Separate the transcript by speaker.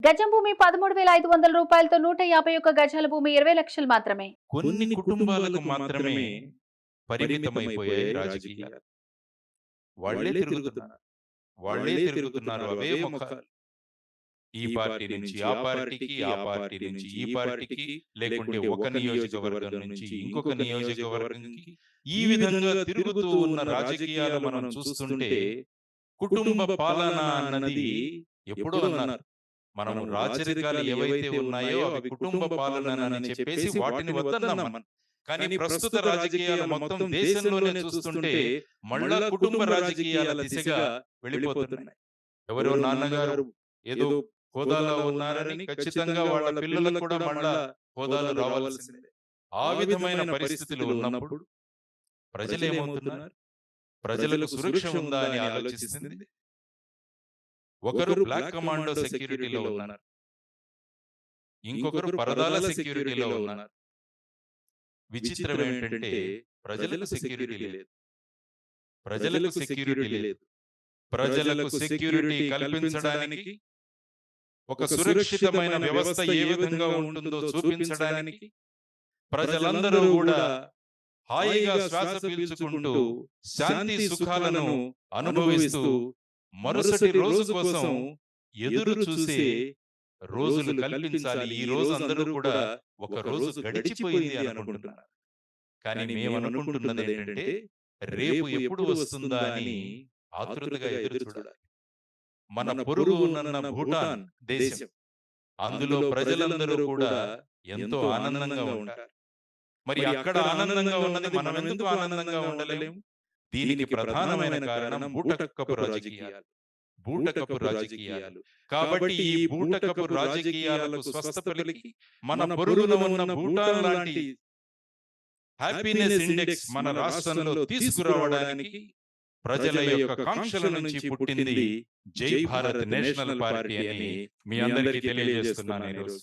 Speaker 1: గజం భూమి 13,500 రూపాయలతో 151 గజాల భూమి 20 లక్షలు మాత్రమే.
Speaker 2: కొన్ని కుటుంబాలకు మాత్రమే పరిమితమైపోయాయి రాజకీయాలు. వాళ్ళే తిరుగుతున్నారు. వాళ్ళే తిరుగుతున్నారు. అవే ముఖాలు. ఈ పార్టీ నుంచి ఆ పార్టీకి, ఆ పార్టీ నుంచి ఈ పార్టీకి, లేకుంటే ఒక నియోజకవర్గం నుంచి ఇంకొక నియోజకవర్గంకి, ఈ విధంగా తిరుగుతూ ఉన్న రాజకీయాలు మనం చూస్తుంటే కుటుంబ పాలన అన్నది ఎప్పుడో అన్నారు. మనము రాచరికాలు ఏవైతే ఉన్నాయో అవి కుటుంబ పాలన అని చెప్పేసి వాటిని వద్దన్నాం మనం. కానీ ప్రస్తుత రాజకీయాలు మొత్తం దేశంలోనే చూస్తుంటే మళ్ళా కుటుంబ రాజకీయాల దిశగా వెళ్ళిపోతున్నాయి. ఎవరో నాన్నగారు ఏదో హోదాలో ఉన్నారని ఖచ్చితంగా వాళ్ళ పిల్లలకు కూడా మళ్ళా హోదాలు రావాల్సిందే. ఆ విధమైన పరిస్థితులు ఉన్నప్పుడు ప్రజలేమవుతున్నారు? ప్రజలకు సురక్ష ఉందా అని ఆలోచిస్తుంది. ఒకరు బ్లాక్ కమాండో సెక్యూరిటీలో ఉన్నారు. ఇంకొకరు పరదాల సెక్యూరిటీలో ఉన్నారు. విచిత్రం ఏంటంటే ప్రజలకు సెక్యూరిటీ లేదు. ప్రజలకు సెక్యూరిటీ లేదు. ప్రజలకు సెక్యూరిటీ కల్పించడానికి, ఒక సురక్షితమైన వ్యవస్థ ఏ విధంగా ఉంటుందో చూపించడానికి ప్రజలందరూ కూడా హాయిగా శ్వాస పీల్చుకుంటూ శాంతి సుఖాలను అనుభవిస్తూ మరుసటి రోజు కోసం ఎదురు చూసే రోజులు కల్పించాలి. ఈ రోజు అందరూ కూడా ఒక రోజు గడిచిపోయింది అని అనుకుంటున్నారు. కానీ మేము అనుకుంటున్నది ఏంటంటే రేపు ఎప్పుడు వస్తుందా అని ఆతృతగా ఎదురు చూడాలి. మన పొరుగు ఉన్న భూటాన్ దేశం, అందులో ప్రజలందరూ కూడా ఎంతో ఆనందంగా ఉంటారు. మరి అక్కడ ఆనందంగా ఉన్నది మనం ఎందుకు ఆనందంగా ఉండలేము? దీనికి ప్రధానమైన కారణం బూటకపు రాజకీయాలు. బూటకపు రాజకీయాలు. కాబట్టి ఈ బూటకపు రాజకీయాలకు స్వస్థ పలికి మన పొరుగున ఉన్న భూటాన్ లాంటి హ్యాపీనెస్ ఇండెక్స్ మన రాష్ట్రంలో తీసుకురావడానికి ప్రజల యొక్క కాంక్షల నుంచి పుట్టింది జై భారత్ నేషనల్ పార్టీ అని మీ అందరికీ తెలియజేస్తున్నాను ఈరోజు.